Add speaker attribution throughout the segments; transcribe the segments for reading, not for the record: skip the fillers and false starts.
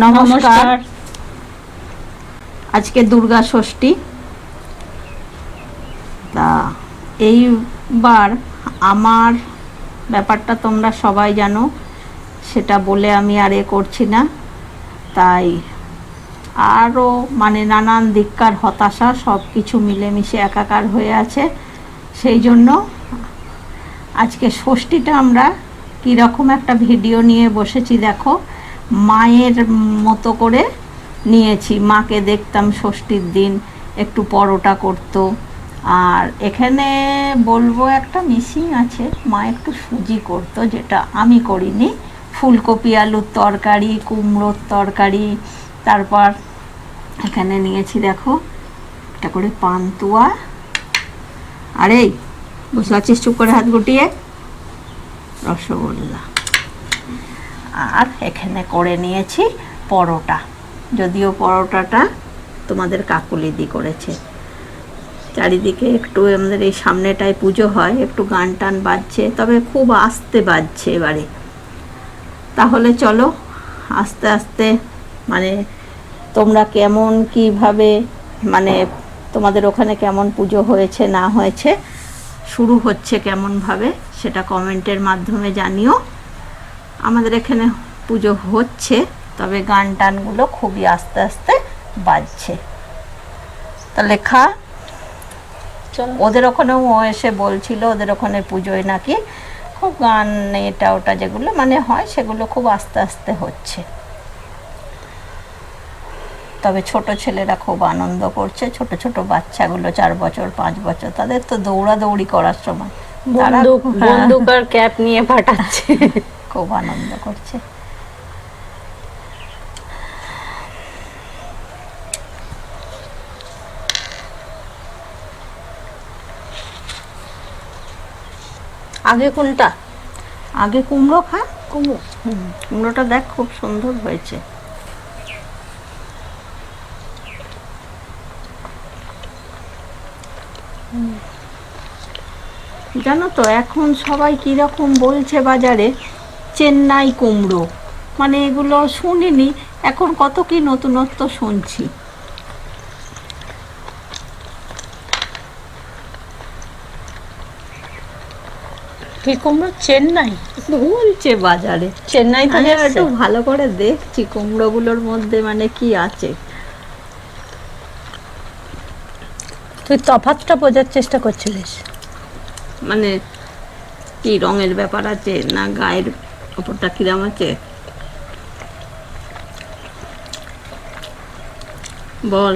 Speaker 1: নমস্কার। আজকে দুর্গা ষষ্ঠী। তা এইবার আমার ব্যাপারটা তোমরা সবাই জানো, সেটা বলে আমি আর করছি না। তাই আরও নানান দিককার হতাশা সব কিছু মিলেমিশে একাকার হয়ে আছে। সেই জন্য আজকে ষষ্ঠীটা আমরা কীরকম একটা ভিডিও নিয়ে বসেছি দেখো। মায়ের মতো করে নিয়েছি। মাকে দেখতাম ষষ্ঠীর দিন একটু পরোটা করতো, আর এখানে বলবো একটা মিসিং আছে, মা একটু সুজি করতো, যেটা আমি করিনি। ফুলকপি আলুর তরকারি, কুমড়োর তরকারি, তারপর এখানে নিয়েছি দেখো একটা করে পান্তুয়া। আরে বসে আছিস চুপ করে হাত গুটিয়ে? রসগোল্লা। আর এখানে করে নিয়েছি পরোটা, যদিও পরোটাটা তোমাদের কাকুলিদি করেছে। চারিদিকে একটু আমাদের এই সামনেটায় পুজো হয়, একটু গান টান বাজছে, তবে খুব আস্তে বাজছে এবারে। তাহলে চলো আস্তে আস্তে তোমরা কেমন কিভাবে তোমাদের ওখানে কেমন পুজো হয়েছে না হয়েছে, শুরু হচ্ছে কেমনভাবে, সেটা কমেন্টের মাধ্যমে জানিও। আমাদের এখানে পুজো হচ্ছে, তবে গান টানগুলো খুবই আস্তে আস্তে বাজছে। তাহলে খা। ওদের ওখানেও এসে বলছিল ওদের ওখানে পুজোয় নাকি খুব গান এটা ওটা যেগুলো হয়, সেগুলো খুব আস্তে আস্তে হচ্ছে। তবে ছোট ছেলেরা খুব আনন্দ করছে, ছোট ছোট বাচ্চাগুলো 4 বছর 5 বছর, তাদের তো দৌড়াদৌড়ি করার সময়
Speaker 2: বন্দুক আর ক্যাপ নিয়ে ফাটাচ্ছে,
Speaker 1: খুব আনন্দ করছে।
Speaker 2: আগে কোনটা?
Speaker 1: আগে কুমড়ো খা। কুমড়োটা দেখ খুব সুন্দর হয়েছে। জানো তো এখন সবাই কীরকম বলছে বাজারে, চেন্নাই কুমড়ো, এগুলো শুনিনি, এখন কত কি নতুনত্ব শুনছি।
Speaker 2: কি কুমড়ো? চেন্নাই
Speaker 1: বলছে বাজারে।
Speaker 2: চেন্নাই থেকে
Speaker 1: একটু ভালো করে দেখছি কুমড়োগুলোর মধ্যে কি আছে।
Speaker 2: তুই তফাৎটা বোঝার চেষ্টা করছিলিস?
Speaker 1: কি রঙের ব্যাপার আছে না গায়ের ওপরটা কিরম আছে বল।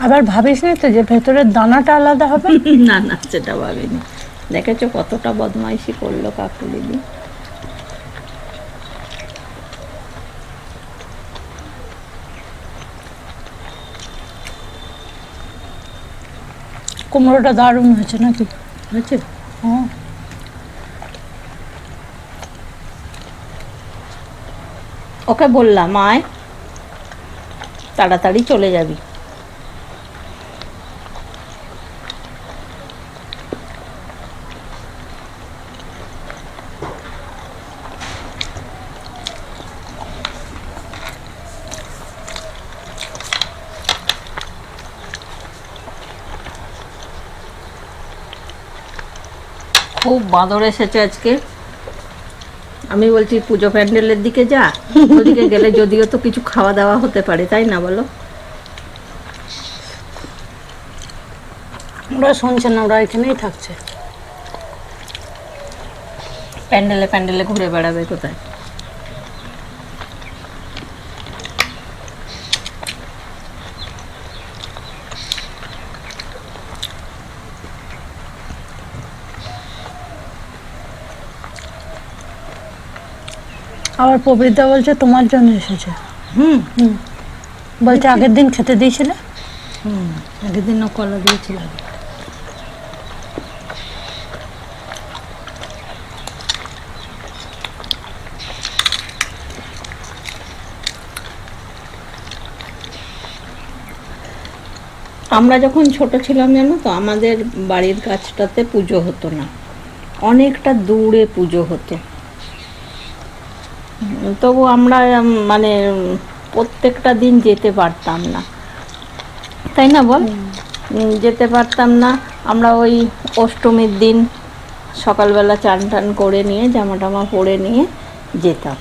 Speaker 2: আবার ভাবিস না তো যে ভেতরের দানাটা আলাদা হবে?
Speaker 1: না না, সেটা ভাবিনি। দেখেছো কতটা বদমাইশি করলো কাকুলিদি।
Speaker 2: কুমড়োটা দারুণ হয়েছে নাকি?
Speaker 1: হয়েছে।
Speaker 2: হ্যাঁ,
Speaker 1: ওকে বললাম আয়, তাড়াতাড়ি চলে যাবি। খুব বাঁদর এসেছে আজকে। আমি বলছি পুজো প্যান্ডেলের দিকে যা, ওদিকে গেলে যদিও তো কিছু খাওয়া দাওয়া হতে পারে, তাই না বলো?
Speaker 2: ওরা শুনছে না, ওরা এখানেই থাকছে।
Speaker 1: প্যান্ডেলে প্যান্ডেলে ঘুরে বেড়াবে কোথায়?
Speaker 2: আবার প্রবৃদ্ধা বলছে তোমার জন্য এসেছে। বলছে আগের দিন খেতে দিয়েছিলে।
Speaker 1: আগের দিন কলা দিয়েছিল। আমরা যখন ছোট ছিলাম জানো তো, আমাদের বাড়ির কাছটাতে পুজো হতো না, অনেকটা দূরে পুজো হতো। তবু আমরা প্রত্যেকটা দিন যেতে পারতাম না, তাই না বল? যেতে পারতাম না। আমরা ওই অষ্টমীর দিন সকালবেলা চান টান করে নিয়ে জামা টামা পরে নিয়ে যেতাম।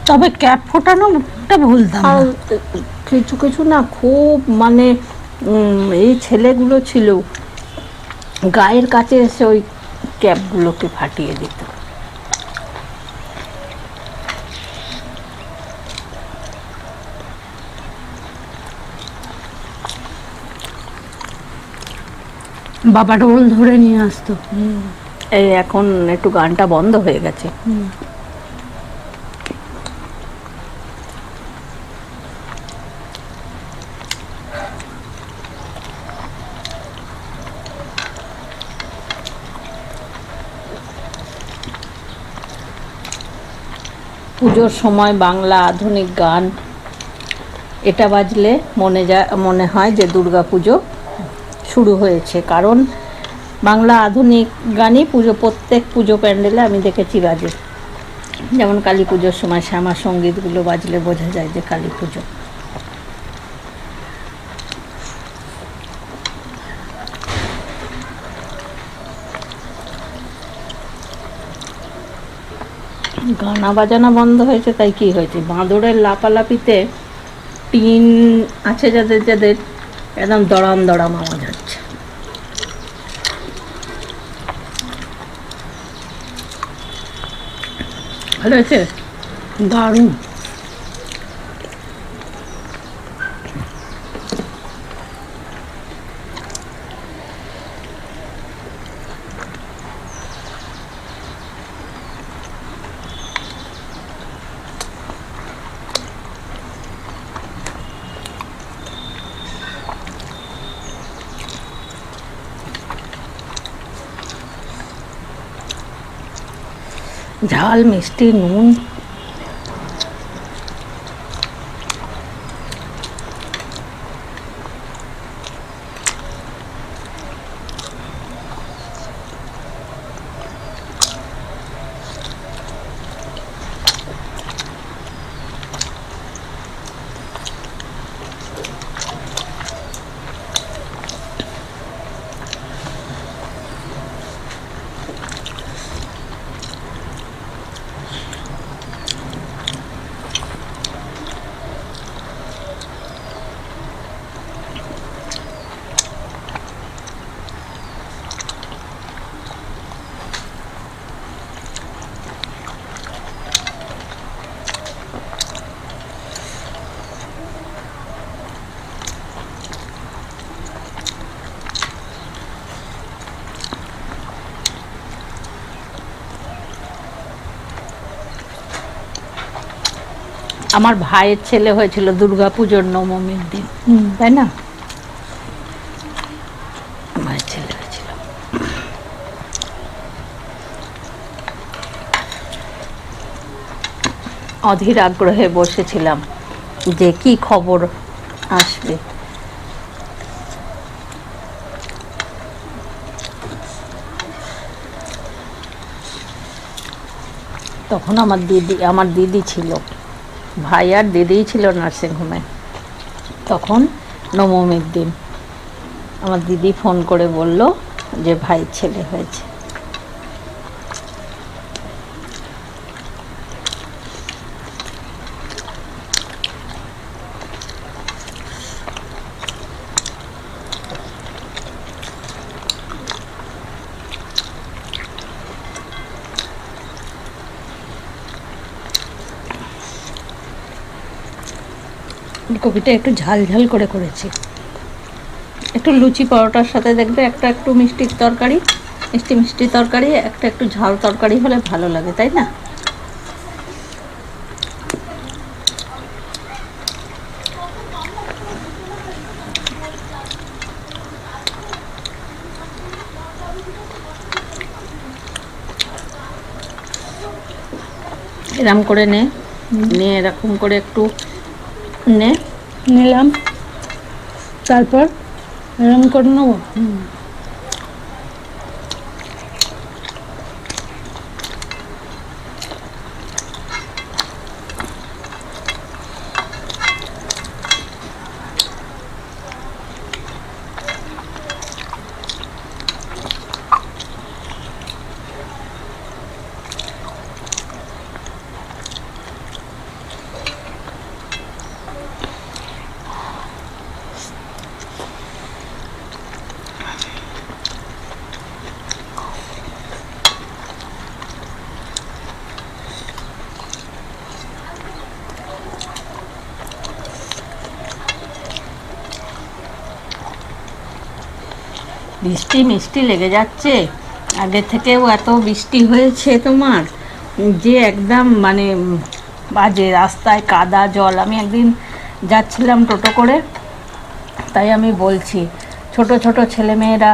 Speaker 2: তবে ক্যাপ ফোটানোটা ভুলতাম
Speaker 1: আর
Speaker 2: না।
Speaker 1: কিছু কিছু না খুব মানে এই ছেলেগুলো ছিল গায়ের কাছে এসে ওই ক্যাপগুলোকে ফাটিয়ে দিত।
Speaker 2: বাবা ঢোল ধরে নিয়ে আসতো।
Speaker 1: এই এখন একটু গানটা বন্ধ হয়ে গেছে। পুজোর সময় বাংলা আধুনিক গান এটা বাজলে মনে হয় যে দুর্গা পুজো শুরু হয়েছে, কারণ বাংলা আধুনিক গানই প্রত্যেক পুজো প্যান্ডেলে আমি দেখেছি বাজে। যেমন কালী পুজোর সময় শ্যামা সঙ্গীতগুলো বাজলে বোঝা যায় যে কালী পুজো। গানা বাজানা বন্ধ হয়েছে তাই কি হয়েছে? বাঁদরের লাপালাপিতে টিন আছে যাদের যাদের একদম দড়াম দড়াম আওয়াজ হচ্ছে। ভালো হয়েছে,
Speaker 2: দারুণ।
Speaker 1: ঝাল মিষ্টি নুন আমার ভাইয়ের ছেলে হয়েছিল দুর্গা পুজোর নবমীর দিন, তাই না? ভাইয়ের ছেলে হয়েছিল। অধীর আগ্রহে বসেছিলাম যে কি খবর আসবে। তখন আমার দিদি ছিল, ভাই আর দিদিই ছিল নার্সিংহোমে। তখন নবমীর দিন আমার দিদি ফোন করে বলল যে ভাইয়ের ছেলে হয়েছে। কপিটা একটু ঝাল ঝাল করে করেছি, একটু লুচি পরোটার সাথে দেখবে একটা একটু মিষ্টির তরকারি, মিষ্টি মিষ্টি তরকারি, একটা একটু ঝাল তরকারি হলে ভালো লাগে, তাই না? এরকম করে নিয়ে এরকম করে একটু
Speaker 2: নিলাম, তারপর এরকম করে নেবো।
Speaker 1: বৃষ্টি মিষ্টি লেগে যাচ্ছে। আগে থেকেও এত বৃষ্টি হয়েছে তোমার, যে একদম মানে বাজে, রাস্তায় কাদা জল। আমি একদিন যাচ্ছিলাম টোটো করে, তাই আমি বলছি ছোট ছোট ছেলেমেয়েরা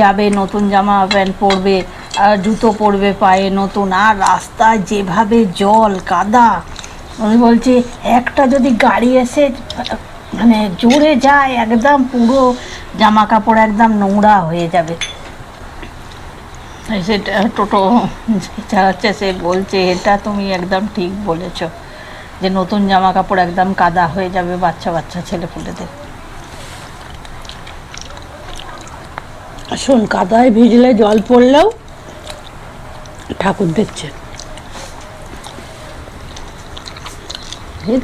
Speaker 1: যাবে, নতুন জামা প্যান্ট পরবে, আর জুতো পরবে পায়ে নতুন, আর রাস্তায় যেভাবে জল কাদা। আমি বলছি একটা যদি গাড়ি এসে মানে জোরে যায়, একদম পুরো জামা কাপড় একদম নোংরা হয়ে যাবে। সেটা টোটো চালাচ্ছে, সে বলছে এটা তুমি একদম ঠিক বলেছ, যে নতুন জামা কাপড় একদম কাদা হয়ে যাবে বাচ্চা বাচ্চা ছেলেপুলেদের।
Speaker 2: শোন, কাদায় ভিজলে জল পড়লেও ঠাকুর দেখছে।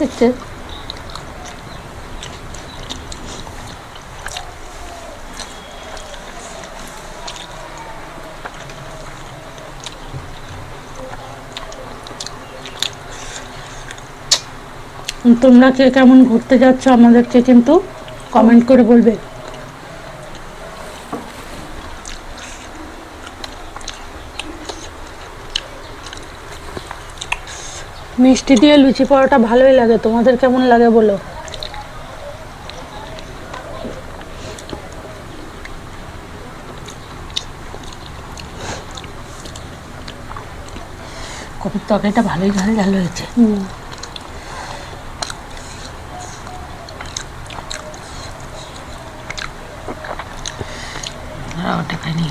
Speaker 1: দেখছে
Speaker 2: তোমরা কে কেমন ঘুরতে যাচ্ছ আমাদেরকে কিন্তু কমেন্ট করে বলবে। মিষ্টি দিয়ে লুচি পরোটা ভালোই লাগে, তোমাদের কেমন লাগে বলো।
Speaker 1: কপির তরকারিটা ভালোই ঝাল ঝাল হয়েছে। ওটা খাইনি।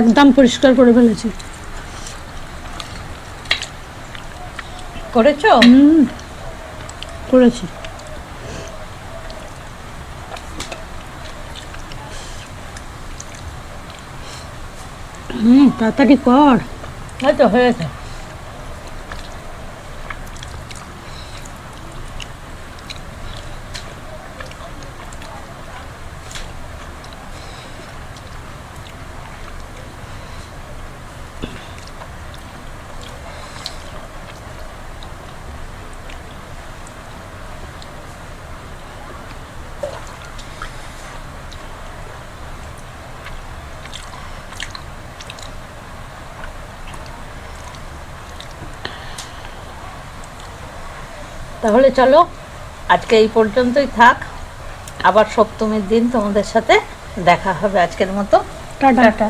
Speaker 2: একদম পরিষ্কার করে ফেলেছি।
Speaker 1: করেছো?
Speaker 2: করেছি। তাড়াতাড়ি কর।
Speaker 1: হয়তো হয়েছে। তাহলে চলো আজকে এই পর্যন্তই থাক, আবার সপ্তমীর দিন তোমাদের সাথে দেখা হবে। আজকের মতো
Speaker 2: টাটা।
Speaker 1: টাটা।